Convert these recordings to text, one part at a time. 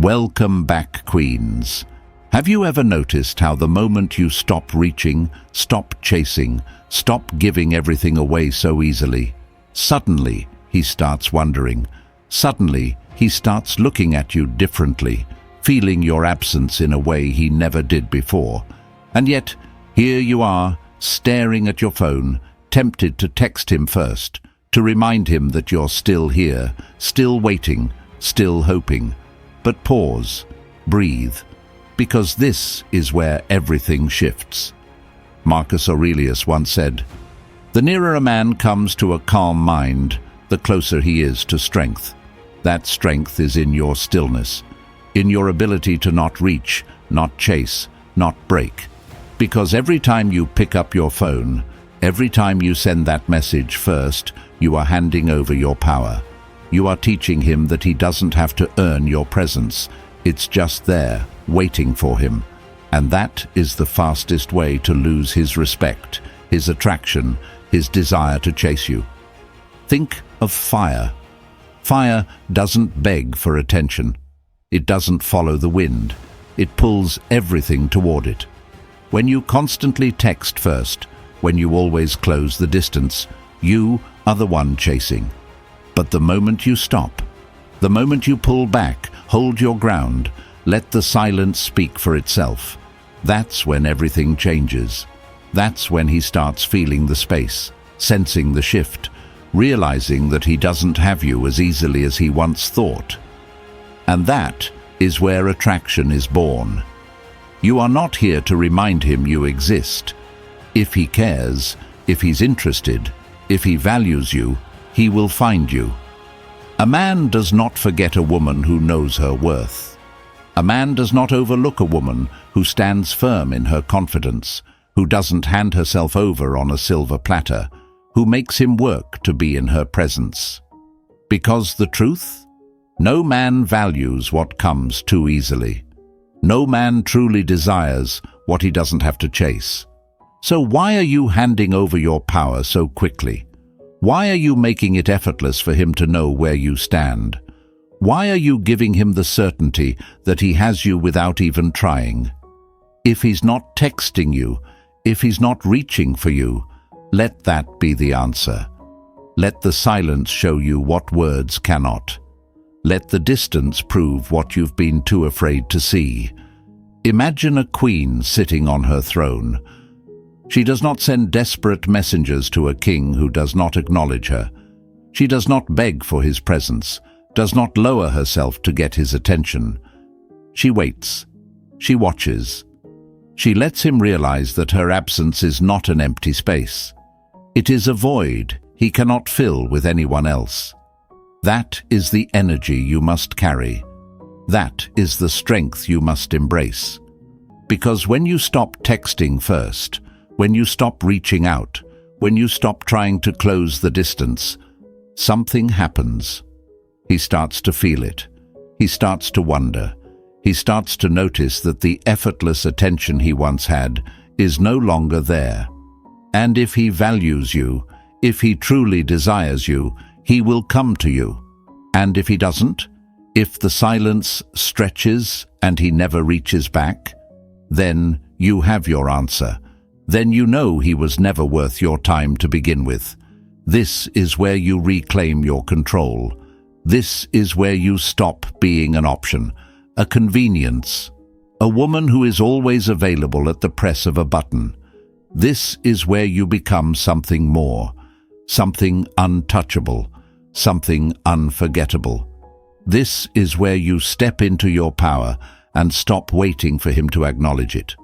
Welcome back, Queens. Have you ever noticed how the moment you stop reaching, stop chasing, stop giving everything away so easily, suddenly he starts wondering. Suddenly he starts looking at you differently, feeling your absence in a way he never did before. And yet, here you are, staring at your phone, tempted to text him first, to remind him that you're still here, still waiting, still hoping. But pause, breathe, because this is where everything shifts. Marcus Aurelius once said, "The nearer a man comes to a calm mind, the closer he is to strength. That strength is in your stillness, in your ability to not reach, not chase, not break. Because every time you pick up your phone, every time you send that message first, you are handing over your power. You are teaching him that he doesn't have to earn your presence. It's just there, waiting for him. And that is the fastest way to lose his respect, his attraction, his desire to chase you. Think of fire. Fire doesn't beg for attention. It doesn't follow the wind. It pulls everything toward it. When you constantly text first, when you always close the distance, you are the one chasing. But the moment you stop, the moment you pull back, hold your ground, let the silence speak for itself, that's when everything changes. That's when he starts feeling the space, sensing the shift, realizing that he doesn't have you as easily as he once thought. And that is where attraction is born. You are not here to remind him you exist. If he cares, if he's interested, if he values you, he will find you. A man does not forget a woman who knows her worth. A man does not overlook a woman who stands firm in her confidence, who doesn't hand herself over on a silver platter, who makes him work to be in her presence. Because the truth? No man values what comes too easily. No man truly desires what he doesn't have to chase. So why are you handing over your power so quickly? Why are you making it effortless for him to know where you stand? Why are you giving him the certainty that he has you without even trying? If he's not texting you, if he's not reaching for you, let that be the answer. Let the silence show you what words cannot. Let the distance prove what you've been too afraid to see. Imagine a queen sitting on her throne. She does not send desperate messengers to a king who does not acknowledge her. She does not beg for his presence, does not lower herself to get his attention. She waits. She watches. She lets him realize that her absence is not an empty space. It is a void he cannot fill with anyone else. That is the energy you must carry. That is the strength you must embrace. Because when you stop texting first, when you stop reaching out, when you stop trying to close the distance, something happens. He starts to feel it. He starts to wonder. He starts to notice that the effortless attention he once had is no longer there. And if he values you, if he truly desires you, he will come to you. And if he doesn't, if the silence stretches and he never reaches back, then you have your answer. Then you know he was never worth your time to begin with. This is where you reclaim your control. This is where you stop being an option, a convenience, a woman who is always available at the press of a button. This is where you become something more, something untouchable, something unforgettable. This is where you step into your power and stop waiting for him to acknowledge it.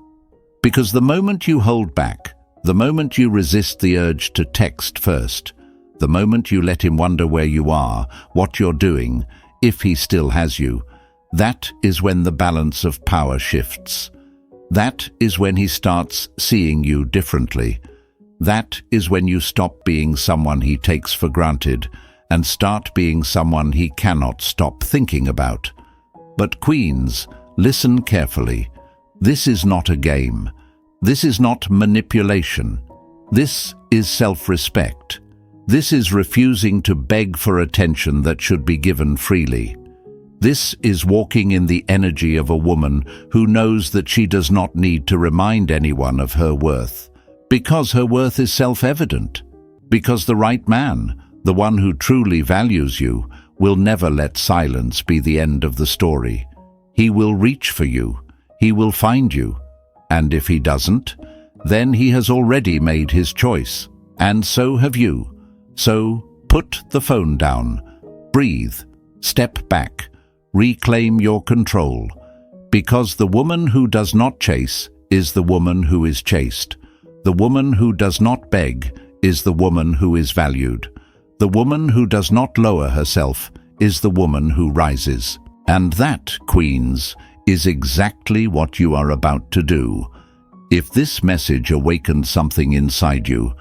Because the moment you hold back, the moment you resist the urge to text first, the moment you let him wonder where you are, what you're doing, if he still has you, that is when the balance of power shifts. That is when he starts seeing you differently. That is when you stop being someone he takes for granted and start being someone he cannot stop thinking about. But queens, listen carefully. This is not a game. This is not manipulation. This is self-respect. This is refusing to beg for attention that should be given freely. This is walking in the energy of a woman who knows that she does not need to remind anyone of her worth, because her worth is self-evident. Because the right man, the one who truly values you, will never let silence be the end of the story. He will reach for you. He will find you. And if he doesn't, then he has already made his choice. And so have you. So put the phone down. Breathe. Step back. Reclaim your control. Because the woman who does not chase is the woman who is chased. The woman who does not beg is the woman who is valued. The woman who does not lower herself is the woman who rises. And that, queens, is exactly what you are about to do. If this message awakened something inside you,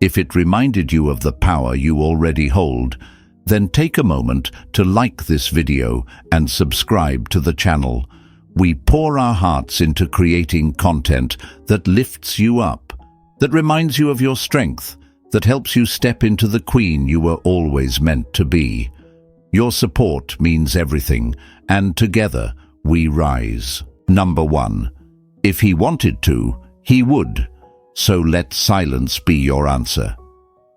if it reminded you of the power you already hold, then take a moment to like this video and subscribe to the channel. We pour our hearts into creating content that lifts you up, that reminds you of your strength, that helps you step into the queen you were always meant to be. Your support means everything, and together we rise. Number 1. If he wanted to, he would. So let silence be your answer.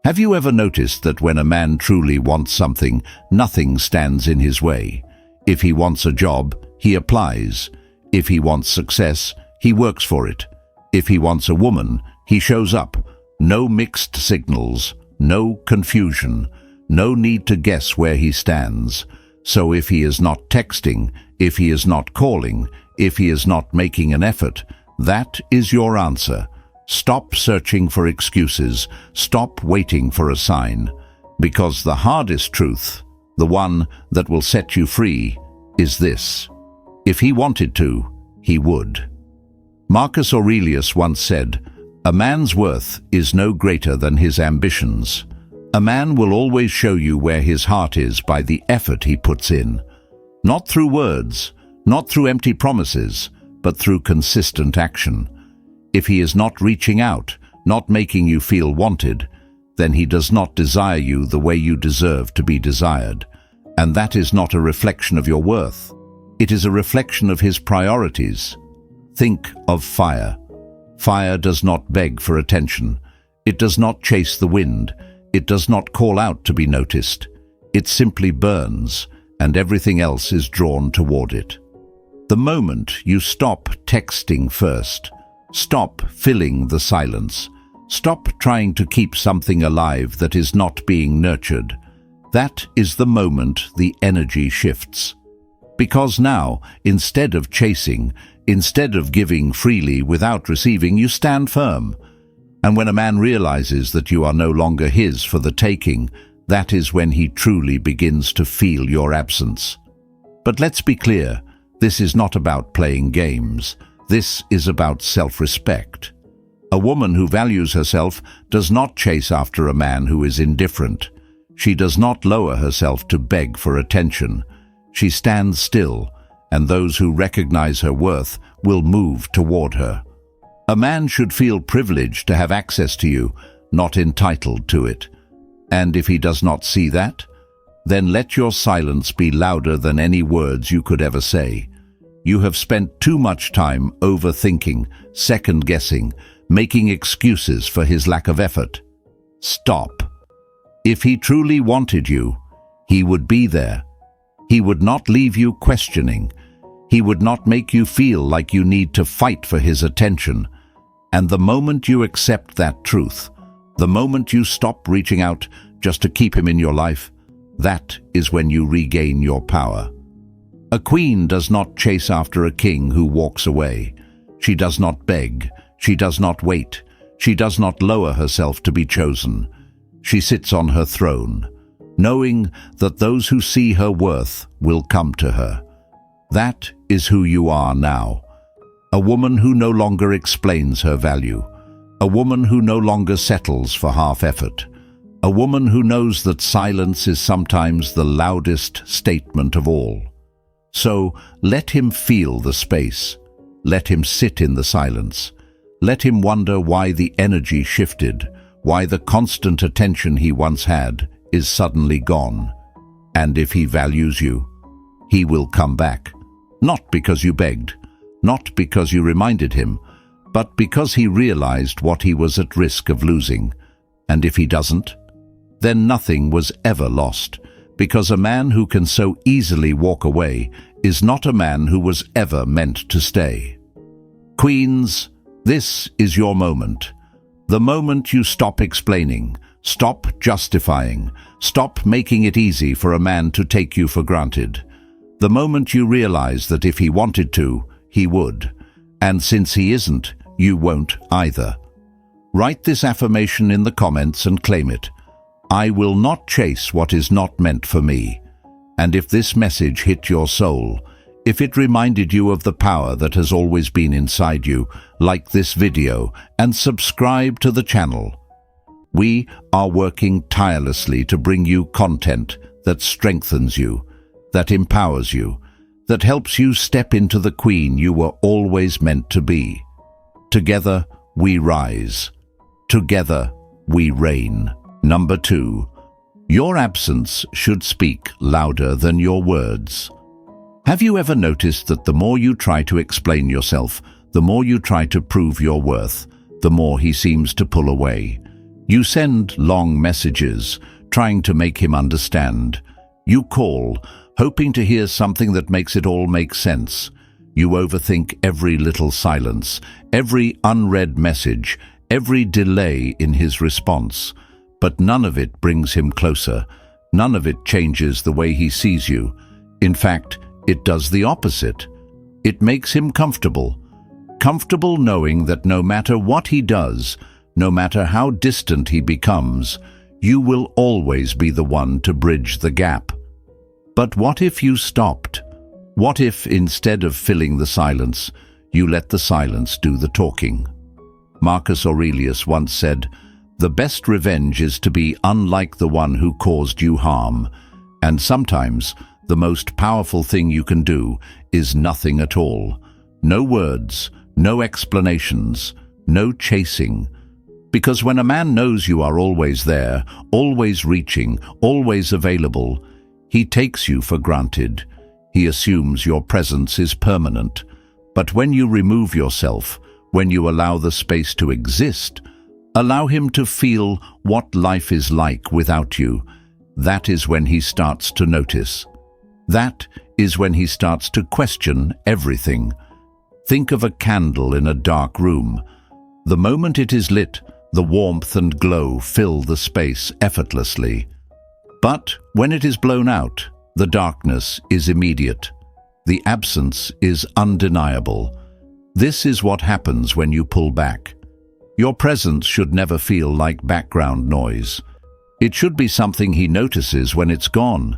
Have you ever noticed that when a man truly wants something, nothing stands in his way? If he wants a job, he applies. If he wants success, he works for it. If he wants a woman, he shows up. No mixed signals, no confusion, no need to guess where he stands. So if he is not texting, if he is not calling, if he is not making an effort, that is your answer. Stop searching for excuses. Stop waiting for a sign. Because the hardest truth, the one that will set you free, is this: if he wanted to, he would. Marcus Aurelius once said, "A man's worth is no greater than his ambitions." A man will always show you where his heart is by the effort he puts in. Not through words, not through empty promises, but through consistent action. If he is not reaching out, not making you feel wanted, then he does not desire you the way you deserve to be desired. And that is not a reflection of your worth. It is a reflection of his priorities. Think of fire. Fire does not beg for attention. It does not chase the wind. It does not call out to be noticed. It simply burns, and everything else is drawn toward it. The moment you stop texting first, stop filling the silence, stop trying to keep something alive that is not being nurtured, that is the moment the energy shifts. Because now, instead of chasing, instead of giving freely without receiving, you stand firm. And when a man realizes that you are no longer his for the taking, that is when he truly begins to feel your absence. But let's be clear, this is not about playing games. This is about self-respect. A woman who values herself does not chase after a man who is indifferent. She does not lower herself to beg for attention. She stands still, and those who recognize her worth will move toward her. A man should feel privileged to have access to you, not entitled to it. And if he does not see that, then let your silence be louder than any words you could ever say. You have spent too much time overthinking, second-guessing, making excuses for his lack of effort. Stop. If he truly wanted you, he would be there. He would not leave you questioning. He would not make you feel like you need to fight for his attention. And the moment you accept that truth, the moment you stop reaching out just to keep him in your life, that is when you regain your power. A queen does not chase after a king who walks away. She does not beg. She does not wait. She does not lower herself to be chosen. She sits on her throne, knowing that those who see her worth will come to her. That is who you are now. A woman who no longer explains her value. A woman who no longer settles for half effort. A woman who knows that silence is sometimes the loudest statement of all. So let him feel the space. Let him sit in the silence. Let him wonder why the energy shifted, why the constant attention he once had is suddenly gone. And if he values you, he will come back. Not because you begged, not because you reminded him, but because he realized what he was at risk of losing. And if he doesn't, then nothing was ever lost, because a man who can so easily walk away is not a man who was ever meant to stay. Queens, this is your moment. The moment you stop explaining, stop justifying, stop making it easy for a man to take you for granted. The moment you realize that if he wanted to, he would. And since he isn't, you won't either. Write this affirmation in the comments and claim it. I will not chase what is not meant for me. And if this message hit your soul, if it reminded you of the power that has always been inside you, like this video and subscribe to the channel. We are working tirelessly to bring you content that strengthens you, that empowers you, that helps you step into the queen you were always meant to be. Together we rise. Together we reign. Number 2. Your absence should speak louder than your words. Have you ever noticed that the more you try to explain yourself, the more you try to prove your worth, the more he seems to pull away? You send long messages, trying to make him understand. You call, hoping to hear something that makes it all make sense. You overthink every little silence, every unread message, every delay in his response. But none of it brings him closer. None of it changes the way he sees you. In fact, it does the opposite. It makes him comfortable. Comfortable knowing that no matter what he does, no matter how distant he becomes, you will always be the one to bridge the gap. But what if you stopped? What if, instead of filling the silence, you let the silence do the talking? Marcus Aurelius once said, "The best revenge is to be unlike the one who caused you harm." And sometimes, the most powerful thing you can do is nothing at all. No words, no explanations, no chasing. Because when a man knows you are always there, always reaching, always available, he takes you for granted. He assumes your presence is permanent. But when you remove yourself, when you allow the space to exist, allow him to feel what life is like without you, that is when he starts to notice. That is when he starts to question everything. Think of a candle in a dark room. The moment it is lit, the warmth and glow fill the space effortlessly. But when it is blown out, the darkness is immediate. The absence is undeniable. This is what happens when you pull back. Your presence should never feel like background noise. It should be something he notices when it's gone.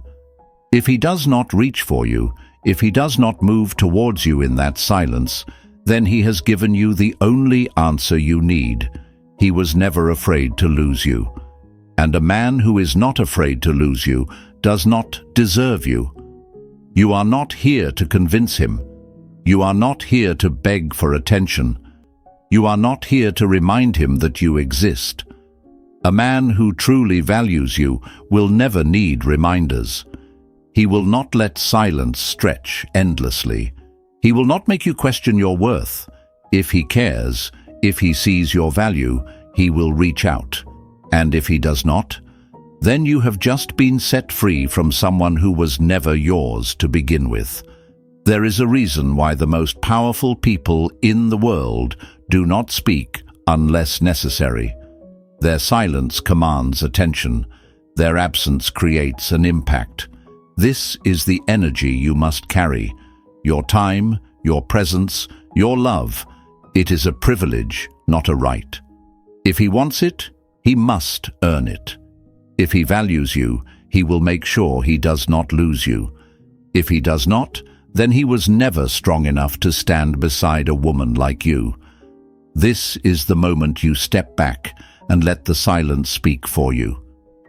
If he does not reach for you, if he does not move towards you in that silence, then he has given you the only answer you need. He was never afraid to lose you. And a man who is not afraid to lose you does not deserve you. You are not here to convince him. You are not here to beg for attention. You are not here to remind him that you exist. A man who truly values you will never need reminders. He will not let silence stretch endlessly. He will not make you question your worth. If he cares, if he sees your value, he will reach out. And if he does not, then you have just been set free from someone who was never yours to begin with. There is a reason why the most powerful people in the world do not speak unless necessary. Their silence commands attention. Their absence creates an impact. This is the energy you must carry. Your time, your presence, your love. It is a privilege, not a right. If he wants it, he must earn it. If he values you, he will make sure he does not lose you. If he does not, then he was never strong enough to stand beside a woman like you. This is the moment you step back and let the silence speak for you.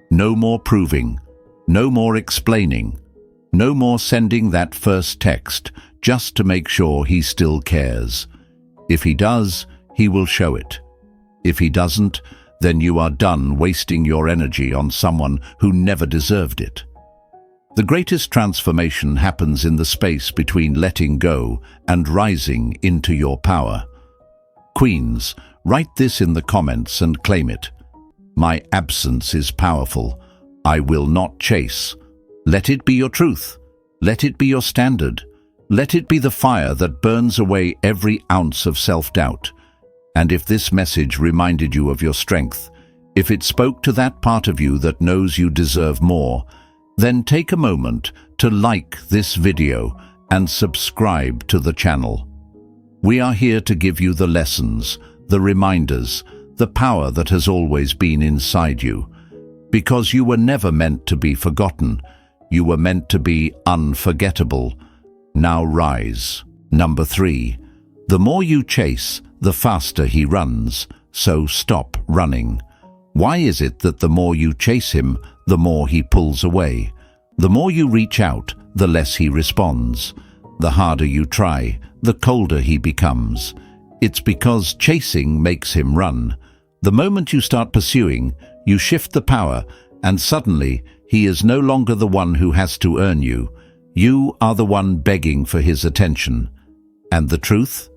No more proving, no more explaining, no more sending that first text just to make sure he still cares. If he does, he will show it. If he doesn't, then you are done wasting your energy on someone who never deserved it. The greatest transformation happens in the space between letting go and rising into your power. Queens, write this in the comments and claim it. My absence is powerful. I will not chase. Let it be your truth. Let it be your standard. Let it be the fire that burns away every ounce of self-doubt. And if this message reminded you of your strength, if it spoke to that part of you that knows you deserve more, then take a moment to like this video and subscribe to the channel. We are here to give you the lessons, the reminders, the power that has always been inside you. Because you were never meant to be forgotten. You were meant to be unforgettable. Now rise. Number 3. The more you chase, the faster he runs, so stop running. Why is it that the more you chase him, the more he pulls away? The more you reach out, the less he responds. The harder you try, the colder he becomes. It's because chasing makes him run. The moment you start pursuing, you shift the power, and suddenly he is no longer the one who has to earn you. You are the one begging for his attention. And the truth?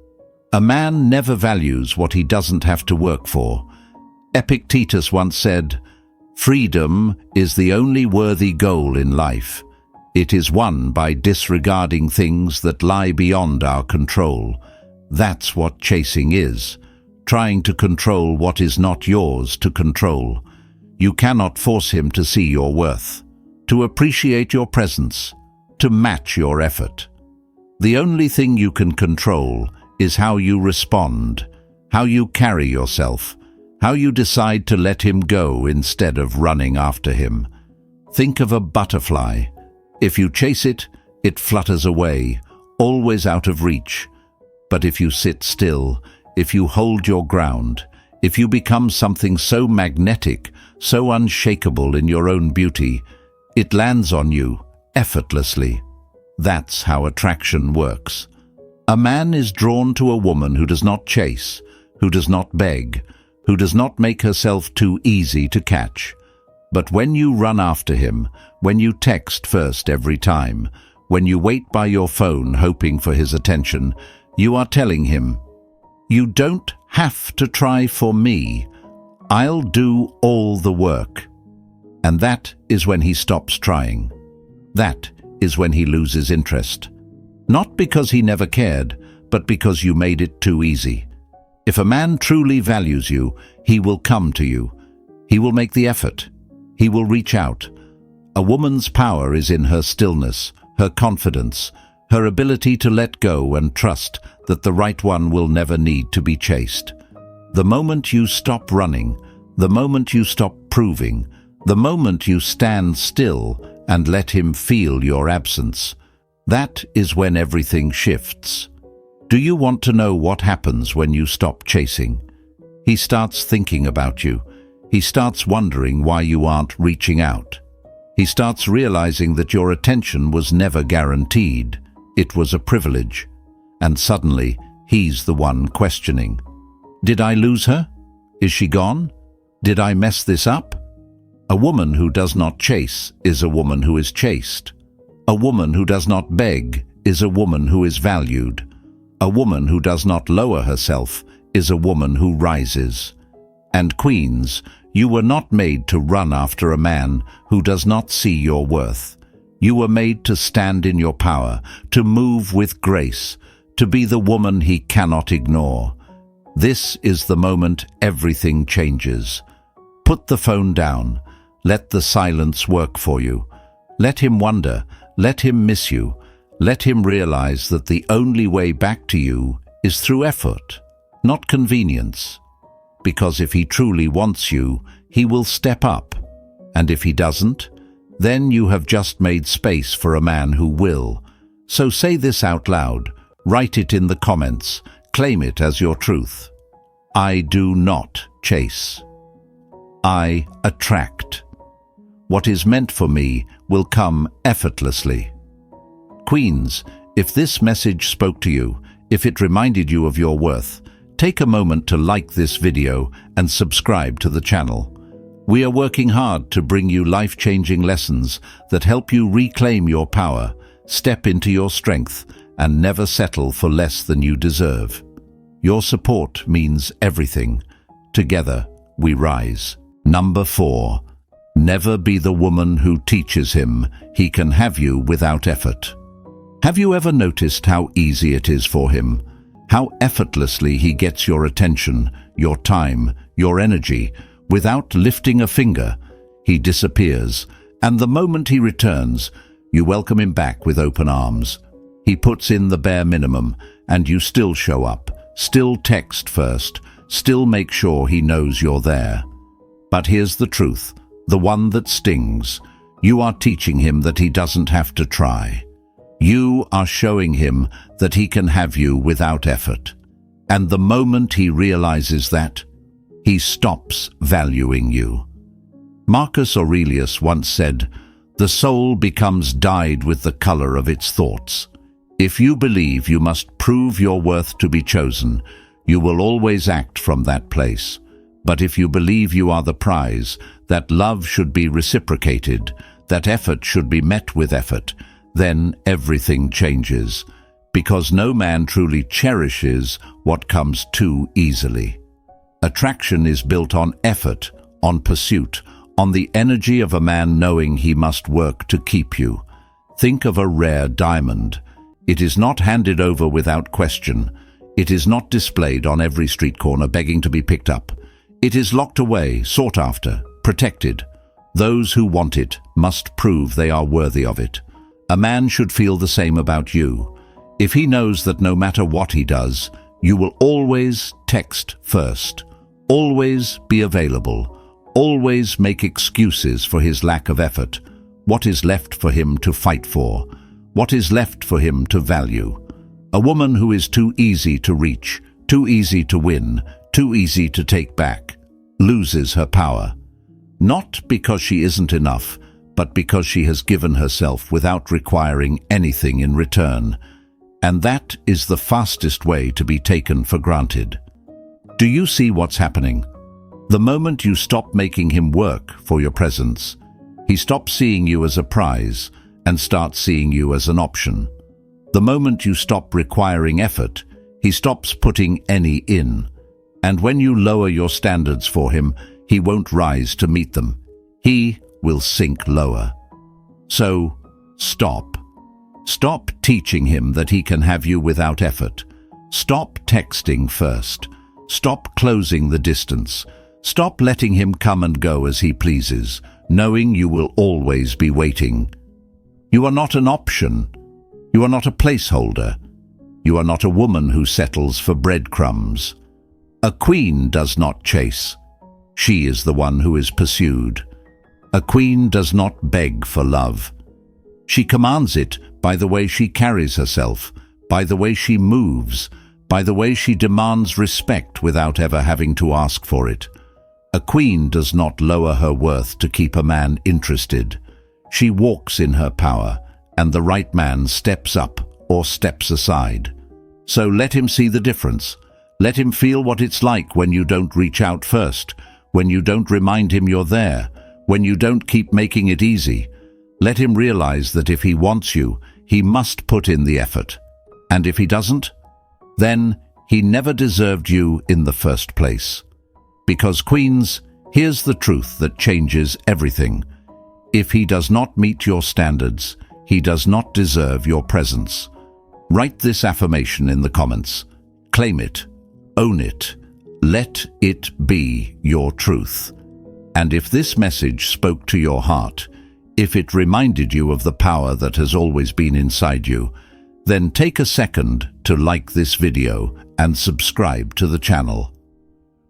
A man never values what he doesn't have to work for. Epictetus once said, "Freedom is the only worthy goal in life. It is won by disregarding things that lie beyond our control." That's what chasing is, trying to control what is not yours to control. You cannot force him to see your worth, to appreciate your presence, to match your effort. The only thing you can control is how you respond, how you carry yourself, how you decide to let him go instead of running after him. Think of a butterfly. If you chase it, it flutters away, always out of reach. But if you sit still, if you hold your ground, if you become something so magnetic, so unshakable in your own beauty, it lands on you effortlessly. That's how attraction works. A man is drawn to a woman who does not chase, who does not beg, who does not make herself too easy to catch. But when you run after him, when you text first every time, when you wait by your phone hoping for his attention, you are telling him, "You don't have to try for me. I'll do all the work." And that is when he stops trying. That is when he loses interest. Not because he never cared, but because you made it too easy. If a man truly values you, he will come to you. He will make the effort. He will reach out. A woman's power is in her stillness, her confidence, her ability to let go and trust that the right one will never need to be chased. The moment you stop running, the moment you stop proving, the moment you stand still and let him feel your absence, that is when everything shifts. Do you want to know what happens when you stop chasing? He starts thinking about you. He starts wondering why you aren't reaching out. He starts realizing that your attention was never guaranteed. It was a privilege. And suddenly, he's the one questioning. Did I lose her? Is she gone? Did I mess this up? A woman who does not chase is a woman who is chased. A woman who does not beg is a woman who is valued. A woman who does not lower herself is a woman who rises. And queens, you were not made to run after a man who does not see your worth. You were made to stand in your power, to move with grace, to be the woman he cannot ignore. This is the moment everything changes. Put the phone down. Let the silence work for you. Let him wonder. Let him miss you. Let him realize that the only way back to you is through effort, not convenience. Because if he truly wants you, he will step up. And if he doesn't, then you have just made space for a man who will. So say this out loud. Write it in the comments. Claim it as your truth. I do not chase. I attract. What is meant for me will come effortlessly. Queens, if this message spoke to you, if it reminded you of your worth, take a moment to like this video and subscribe to the channel. We are working hard to bring you life-changing lessons that help you reclaim your power, step into your strength, and never settle for less than you deserve. Your support means everything. Together, we rise. Number 4. Never be the woman who teaches him he can have you without effort. Have you ever noticed how easy it is for him? How effortlessly he gets your attention, your time, your energy, without lifting a finger? He disappears, and the moment he returns, you welcome him back with open arms. He puts in the bare minimum, and you still show up, still text first, still make sure he knows you're there. But here's the truth, the one that stings. You are teaching him that he doesn't have to try. You are showing him that he can have you without effort. And the moment he realizes that, he stops valuing you. Marcus Aurelius once said, "The soul becomes dyed with the color of its thoughts." If you believe you must prove your worth to be chosen, you will always act from that place. But if you believe you are the prize, that love should be reciprocated, that effort should be met with effort, then everything changes, because no man truly cherishes what comes too easily. Attraction is built on effort, on pursuit, on the energy of a man knowing he must work to keep you. Think of a rare diamond. It is not handed over without question. It is not displayed on every street corner begging to be picked up. It is locked away, sought after, protected. Those who want it must prove they are worthy of it. A man should feel the same about you. If he knows that no matter what he does, you will always text first, always be available, always make excuses for his lack of effort, what is left for him to fight for? What is left for him to value? A woman who is too easy to reach, too easy to win, too easy to take back, loses her power. Not because she isn't enough, but because she has given herself without requiring anything in return. And that is the fastest way to be taken for granted. Do you see what's happening? The moment you stop making him work for your presence, he stops seeing you as a prize and starts seeing you as an option. The moment you stop requiring effort, he stops putting any in. And when you lower your standards for him, he won't rise to meet them. He will sink lower. So, stop. Stop teaching him that he can have you without effort. Stop texting first. Stop closing the distance. Stop letting him come and go as he pleases, knowing you will always be waiting. You are not an option. You are not a placeholder. You are not a woman who settles for breadcrumbs. A queen does not chase. She is the one who is pursued. A queen does not beg for love. She commands it by the way she carries herself, by the way she moves, by the way she demands respect without ever having to ask for it. A queen does not lower her worth to keep a man interested. She walks in her power, and the right man steps up or steps aside. So let him see the difference. Let him feel what it's like when you don't reach out first, when you don't remind him you're there, when you don't keep making it easy. Let him realize that if he wants you, he must put in the effort. And if he doesn't, then he never deserved you in the first place. Because queens, here's the truth that changes everything. If he does not meet your standards, he does not deserve your presence. Write this affirmation in the comments. Claim it. Own it. Let it be your truth. And if this message spoke to your heart, if it reminded you of the power that has always been inside you, then take a second to like this video and subscribe to the channel.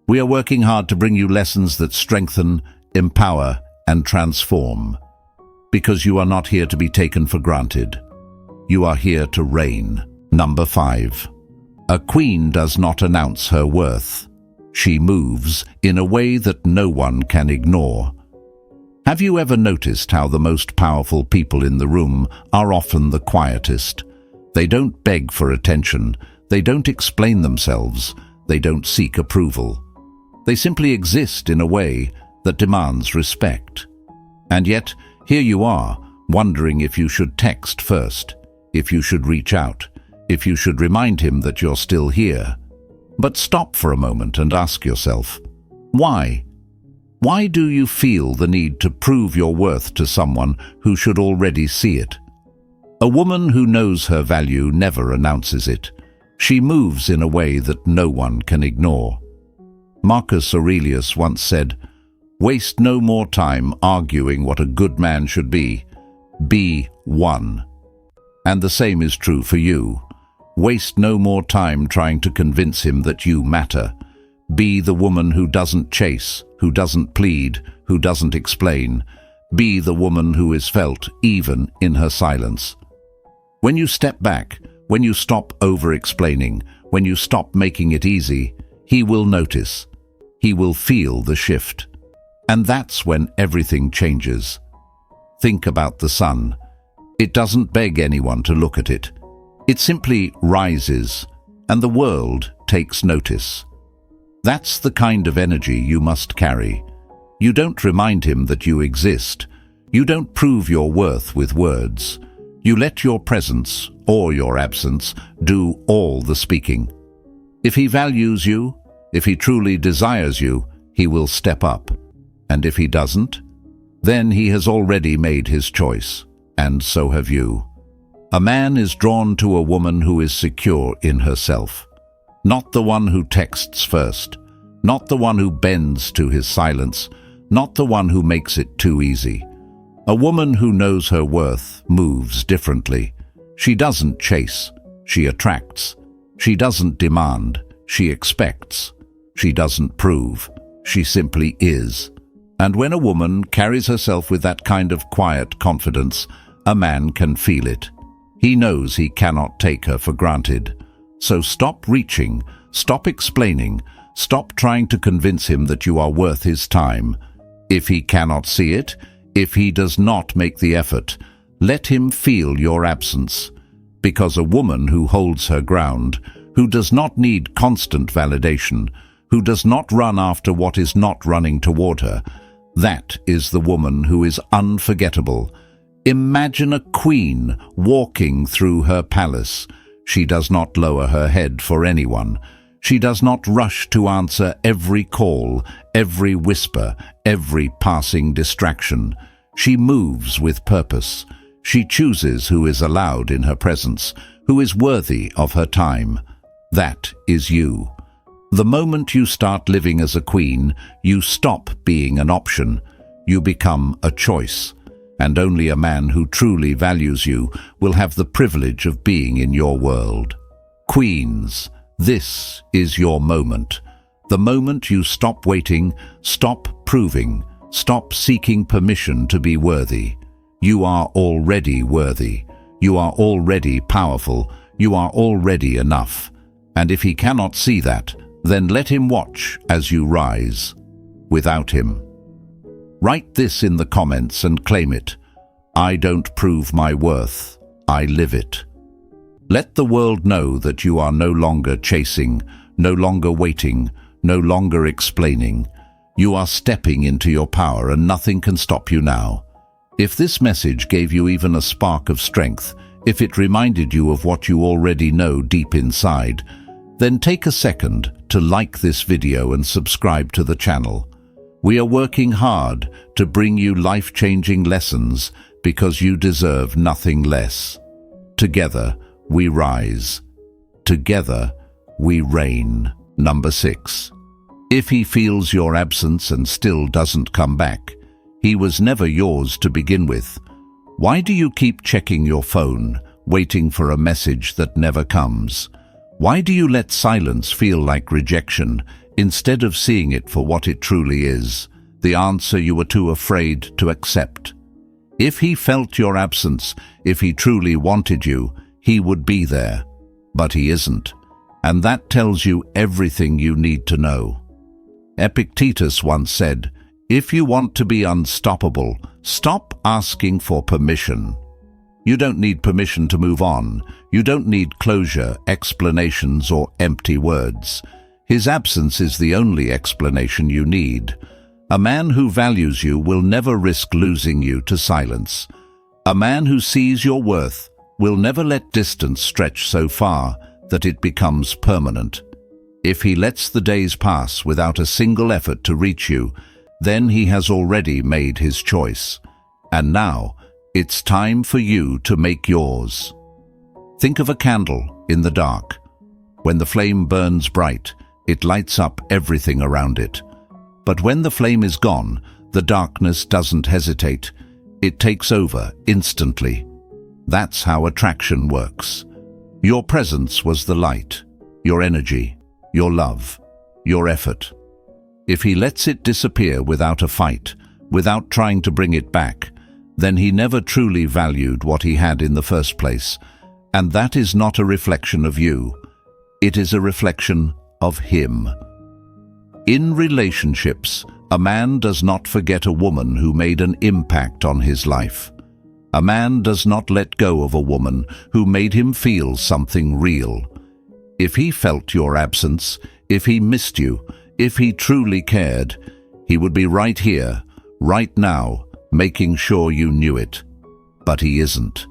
We are working hard to bring you lessons that strengthen, empower, and transform. Because you are not here to be taken for granted. You are here to reign. Number 5. A queen does not announce her worth. She moves in a way that no one can ignore. Have you ever noticed how the most powerful people in the room are often the quietest? They don't beg for attention. They don't explain themselves. They don't seek approval. They simply exist in a way that demands respect. And yet, here you are, wondering if you should text first, if you should reach out, if you should remind him that you're still here. But stop for a moment and ask yourself, why? Why do you feel the need to prove your worth to someone who should already see it? A woman who knows her value never announces it. She moves in a way that no one can ignore. Marcus Aurelius once said, "Waste no more time arguing what a good man should be. Be one." And the same is true for you. Waste no more time trying to convince him that you matter. Be the woman who doesn't chase, who doesn't plead, who doesn't explain. Be the woman who is felt even in her silence. When you step back, when you stop over-explaining, when you stop making it easy, he will notice. He will feel the shift. And that's when everything changes. Think about the sun. It doesn't beg anyone to look at it. It simply rises, and the world takes notice. That's the kind of energy you must carry. You don't remind him that you exist. You don't prove your worth with words. You let your presence, or your absence, do all the speaking. If he values you, if he truly desires you, he will step up. And if he doesn't, then he has already made his choice, and so have you. A man is drawn to a woman who is secure in herself. Not the one who texts first, not the one who bends to his silence, not the one who makes it too easy. A woman who knows her worth moves differently. She doesn't chase, she attracts. She doesn't demand, she expects. She doesn't prove, she simply is. And when a woman carries herself with that kind of quiet confidence, a man can feel it. He knows he cannot take her for granted. So stop reaching, stop explaining, stop trying to convince him that you are worth his time. If he cannot see it, if he does not make the effort, let him feel your absence. Because a woman who holds her ground, who does not need constant validation, who does not run after what is not running toward her, that is the woman who is unforgettable. Imagine a queen walking through her palace. She does not lower her head for anyone. She does not rush to answer every call, every whisper, every passing distraction. She moves with purpose. She chooses who is allowed in her presence, who is worthy of her time. That is you. The moment you start living as a queen, you stop being an option. You become a choice. And only a man who truly values you will have the privilege of being in your world. Queens, this is your moment. The moment you stop waiting, stop proving, stop seeking permission to be worthy. You are already worthy. You are already powerful. You are already enough. And if he cannot see that, then let him watch as you rise. Without him. Write this in the comments and claim it. I don't prove my worth. I live it. Let the world know that you are no longer chasing, no longer waiting, no longer explaining. You are stepping into your power and nothing can stop you now. If this message gave you even a spark of strength, if it reminded you of what you already know deep inside, then take a second to like this video and subscribe to the channel. We are working hard to bring you life-changing lessons because you deserve nothing less. Together, we rise. Together, we reign. Number 6. If he feels your absence and still doesn't come back, he was never yours to begin with. Why do you keep checking your phone, waiting for a message that never comes? Why do you let silence feel like rejection, instead of seeing it for what it truly is, the answer you were too afraid to accept? If he felt your absence, if he truly wanted you, he would be there. But he isn't. And that tells you everything you need to know. Epictetus once said, "If you want to be unstoppable, stop asking for permission." You don't need permission to move on. You don't need closure, explanations, or empty words. His absence is the only explanation you need. A man who values you will never risk losing you to silence. A man who sees your worth will never let distance stretch so far that it becomes permanent. If he lets the days pass without a single effort to reach you, then he has already made his choice. And now, it's time for you to make yours. Think of a candle in the dark. When the flame burns bright, it lights up everything around it. But when the flame is gone, the darkness doesn't hesitate. It takes over instantly. That's how attraction works. Your presence was the light, your energy, your love, your effort. If he lets it disappear without a fight, without trying to bring it back, then he never truly valued what he had in the first place. And that is not a reflection of you. It is a reflection of him. In relationships, a man does not forget a woman who made an impact on his life. A man does not let go of a woman who made him feel something real. If he felt your absence, if he missed you, if he truly cared, he would be right here, right now, making sure you knew it. But he isn't.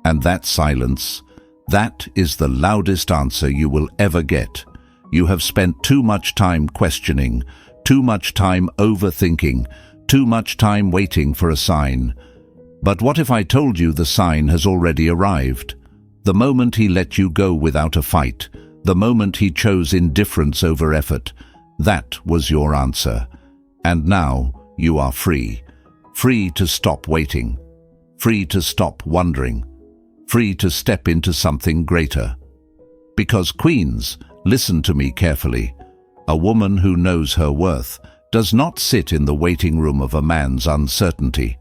And that silence, that is the loudest answer you will ever get. You have spent too much time questioning, too much time overthinking, too much time waiting for a sign. But what if I told you the sign has already arrived? The moment he let you go without a fight, the moment he chose indifference over effort, that was your answer. And now you are free. Free to stop waiting. Free to stop wondering. Free to step into something greater. Because queens, listen to me carefully. A woman who knows her worth does not sit in the waiting room of a man's uncertainty.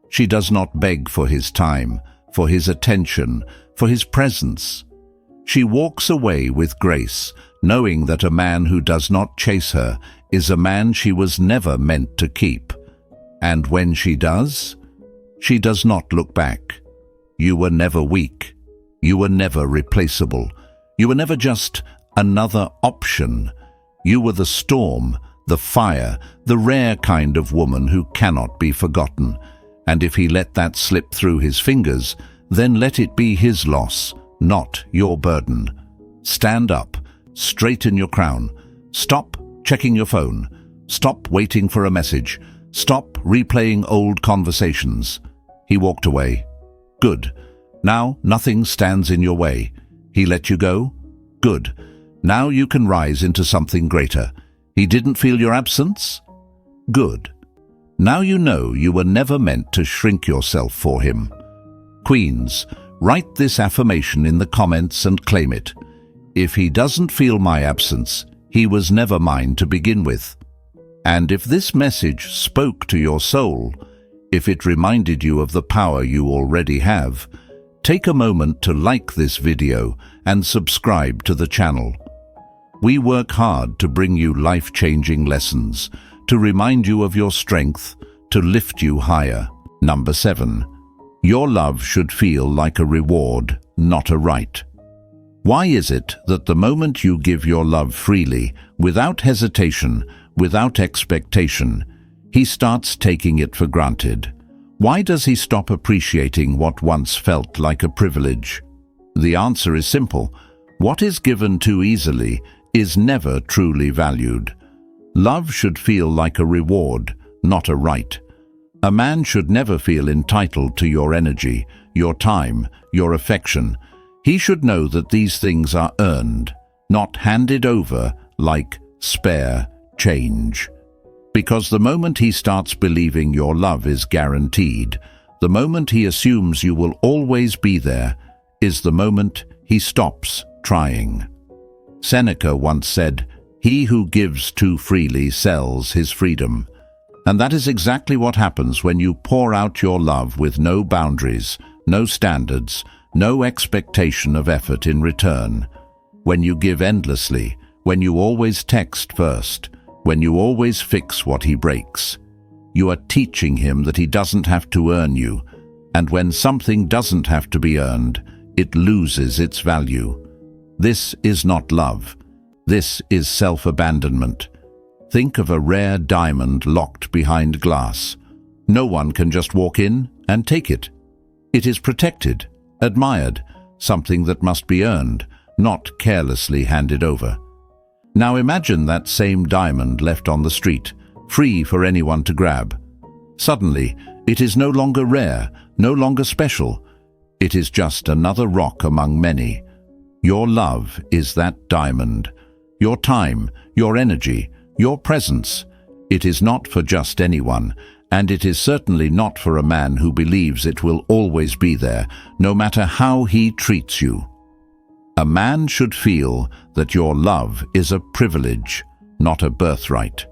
She does not beg for his time, for his attention, for his presence. She walks away with grace, knowing that a man who does not chase her is a man she was never meant to keep. And when she does not look back. You were never weak. You were never replaceable. You were never just another option. You were the storm, the fire, the rare kind of woman who cannot be forgotten. And if he let that slip through his fingers, then let it be his loss, not your burden. Stand up, straighten your crown. Stop checking your phone. Stop waiting for a message. Stop replaying old conversations. He walked away. Good. Now nothing stands in your way. He let you go? Good. Now you can rise into something greater. He didn't feel your absence? Good. Now you know you were never meant to shrink yourself for him. Queens, write this affirmation in the comments and claim it. If he doesn't feel my absence, he was never mine to begin with. And if this message spoke to your soul, if it reminded you of the power you already have, take a moment to like this video and subscribe to the channel. We work hard to bring you life-changing lessons, to remind you of your strength, to lift you higher. Number 7. Your love should feel like a reward, not a right. Why is it that the moment you give your love freely, without hesitation, without expectation, he starts taking it for granted? Why does he stop appreciating what once felt like a privilege? The answer is simple. What is given too easily is never truly valued. Love should feel like a reward, not a right. A man should never feel entitled to your energy, your time, your affection. He should know that these things are earned, not handed over like spare change. Because the moment he starts believing your love is guaranteed, the moment he assumes you will always be there, is the moment he stops trying. Seneca once said, "He who gives too freely sells his freedom." And that is exactly what happens when you pour out your love with no boundaries, no standards, no expectation of effort in return. When you give endlessly, when you always text first, when you always fix what he breaks, you are teaching him that he doesn't have to earn you, and when something doesn't have to be earned, it loses its value. This is not love. This is self-abandonment. Think of a rare diamond locked behind glass. No one can just walk in and take it. It is protected, admired, something that must be earned, not carelessly handed over. Now imagine that same diamond left on the street, free for anyone to grab. Suddenly, it is no longer rare, no longer special. It is just another rock among many. Your love is that diamond. Your time, your energy, your presence. It is not for just anyone, and it is certainly not for a man who believes it will always be there, no matter how he treats you. A man should feel that your love is a privilege, not a birthright.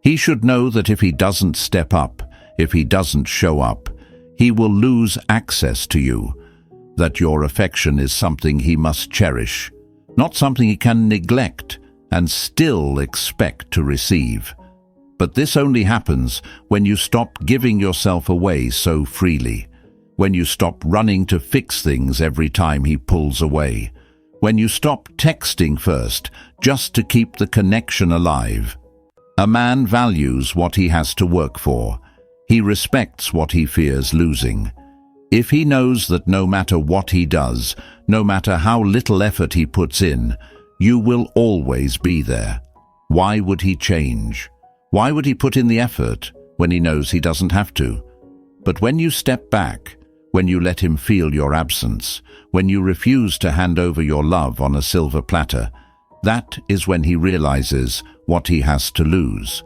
He should know that if he doesn't step up, if he doesn't show up, he will lose access to you, that your affection is something he must cherish, not something he can neglect and still expect to receive. But this only happens when you stop giving yourself away so freely, when you stop running to fix things every time he pulls away, when you stop texting first just to keep the connection alive. A man values what he has to work for. He respects what he fears losing. If he knows that no matter what he does, no matter how little effort he puts in, you will always be there, why would he change? Why would he put in the effort when he knows he doesn't have to? But when you step back, when you let him feel your absence, when you refuse to hand over your love on a silver platter, that is when he realizes what he has to lose.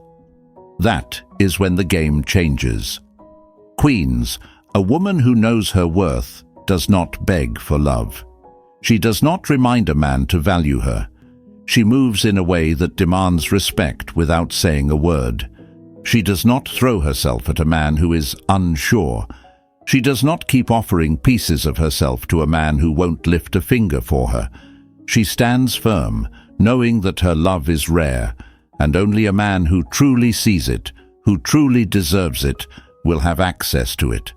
That is when the game changes. Queens, a woman who knows her worth does not beg for love. She does not remind a man to value her. She moves in a way that demands respect without saying a word. She does not throw herself at a man who is unsure. She does not keep offering pieces of herself to a man who won't lift a finger for her. She stands firm, knowing that her love is rare, and only a man who truly sees it, who truly deserves it, will have access to it.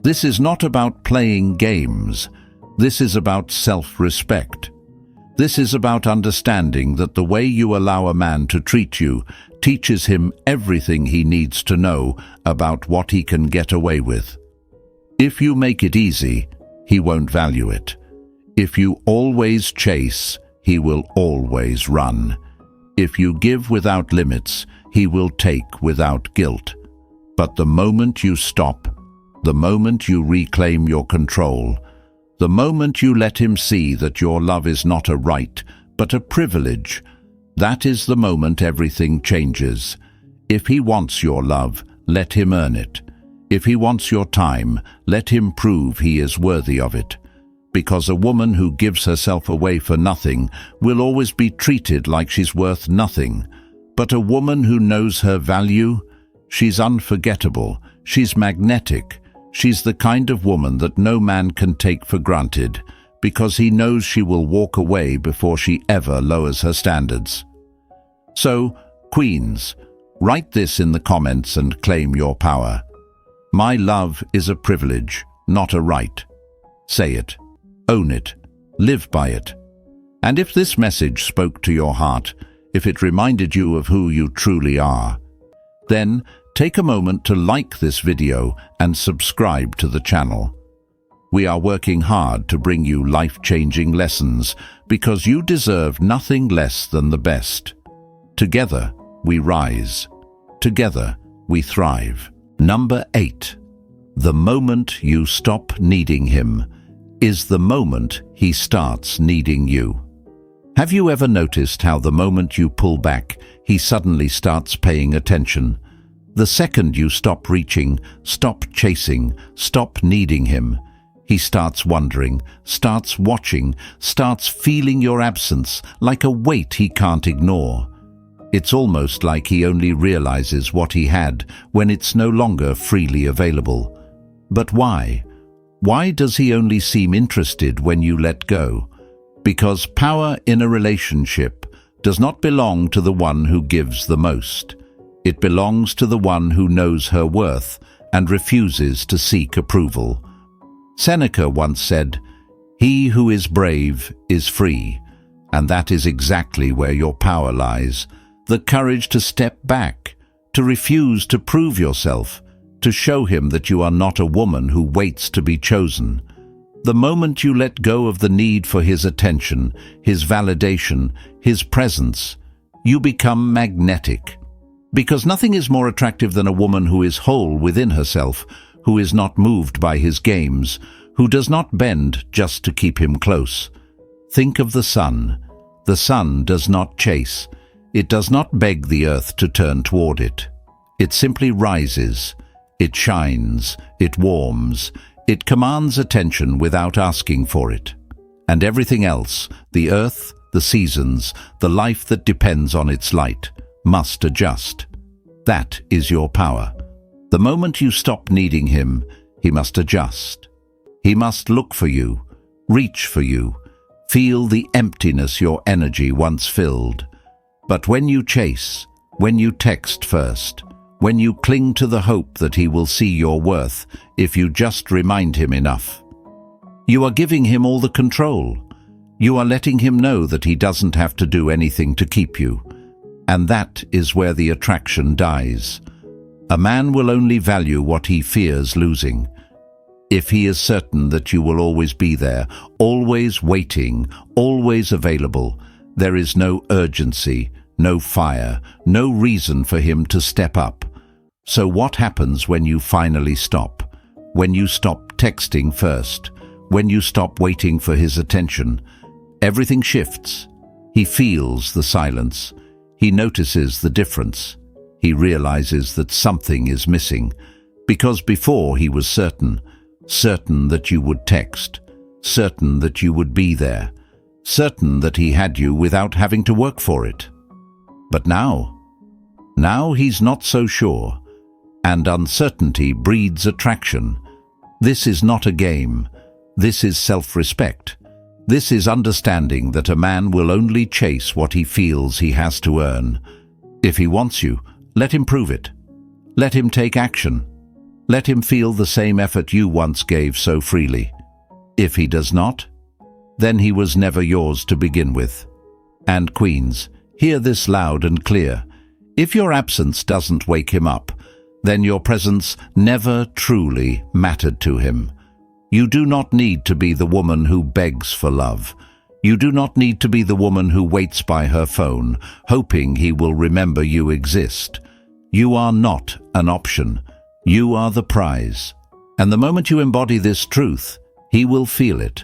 This is not about playing games. This is about self-respect. This is about understanding that the way you allow a man to treat you teaches him everything he needs to know about what he can get away with. If you make it easy, he won't value it. If you always chase, he will always run. If you give without limits, he will take without guilt. But the moment you stop, the moment you reclaim your control, the moment you let him see that your love is not a right, but a privilege, that is the moment everything changes. If he wants your love, let him earn it. If he wants your time, let him prove he is worthy of it. Because a woman who gives herself away for nothing will always be treated like she's worth nothing. But a woman who knows her value, she's unforgettable, she's magnetic, she's the kind of woman that no man can take for granted, because he knows she will walk away before she ever lowers her standards. So, queens, write this in the comments and claim your power. My love is a privilege, not a right. Say it, own it, live by it. And if this message spoke to your heart, if it reminded you of who you truly are, then take a moment to like this video and subscribe to the channel. We are working hard to bring you life-changing lessons because you deserve nothing less than the best. Together, we rise. Together, we thrive. Number 8. The moment you stop needing him is the moment he starts needing you. Have you ever noticed how the moment you pull back, he suddenly starts paying attention? The second you stop reaching, stop chasing, stop needing him, he starts wondering, starts watching, starts feeling your absence like a weight he can't ignore. It's almost like he only realizes what he had when it's no longer freely available. But why? Why does he only seem interested when you let go? Because power in a relationship does not belong to the one who gives the most. It belongs to the one who knows her worth and refuses to seek approval. Seneca once said, "He who is brave is free," and that is exactly where your power lies. the courage to step back, to refuse to prove yourself, to show him that you are not a woman who waits to be chosen. The moment you let go of the need for his attention, his validation, his presence, you become magnetic. Because nothing is more attractive than a woman who is whole within herself, who is not moved by his games, who does not bend just to keep him close. Think of the sun. The sun does not chase. It does not beg the earth to turn toward it. It simply rises. It shines. It warms. It commands attention without asking for it. And everything else, the earth, the seasons, the life that depends on its light, must adjust. That is your power. The moment you stop needing him, he must adjust. He must look for you, reach for you, feel the emptiness your energy once filled. But when you chase, when you text first, when you cling to the hope that he will see your worth if you just remind him enough, you are giving him all the control. You are letting him know that he doesn't have to do anything to keep you. And that is where the attraction dies. A man will only value what he fears losing. If he is certain that you will always be there, always waiting, always available, there is no urgency, no fire, no reason for him to step up. So what happens when you finally stop? When you stop texting first? When you stop waiting for his attention? Everything shifts. He feels the silence. He notices the difference. He realizes that something is missing, because before he was certain that you would text, certain that you would be there, certain that he had you without having to work for it. But now he's not so sure, and uncertainty breeds attraction. This is not a game. This is self-respect. This is understanding that a man will only chase what he feels he has to earn. If he wants you, let him prove it. Let him take action. Let him feel the same effort you once gave so freely. If he does not, then he was never yours to begin with. And queens, hear this loud and clear. If your absence doesn't wake him up, then your presence never truly mattered to him. You do not need to be the woman who begs for love. You do not need to be the woman who waits by her phone, hoping he will remember you exist. You are not an option. You are the prize. And the moment you embody this truth, he will feel it.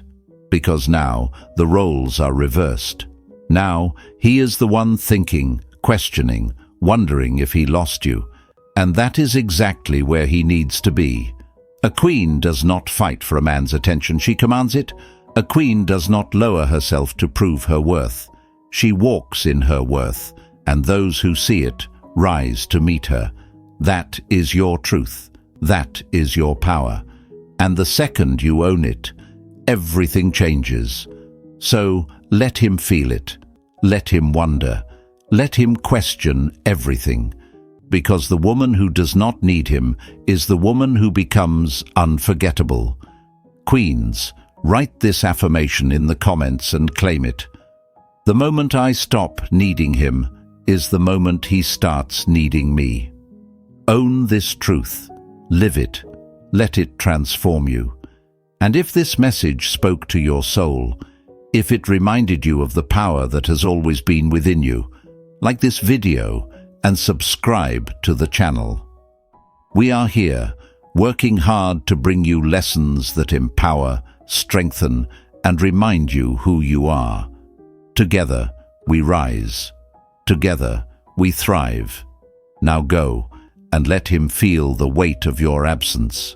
Because now the roles are reversed. Now he is the one thinking, questioning, wondering if he lost you. And that is exactly where he needs to be. A queen does not fight for a man's attention, she commands it. A queen does not lower herself to prove her worth. She walks in her worth, and those who see it rise to meet her. That is your truth. That is your power. And the second you own it, everything changes. So let him feel it. Let him wonder. Let him question everything. Because the woman who does not need him is the woman who becomes unforgettable. Queens, write this affirmation in the comments and claim it. The moment I stop needing him is the moment he starts needing me. Own this truth. Live it. Let it transform you. And if this message spoke to your soul, if it reminded you of the power that has always been within you, like this video, and subscribe to the channel. We are here, working hard to bring you lessons that empower, strengthen, and remind you who you are. Together, we rise. Together, we thrive. Now go and let him feel the weight of your absence.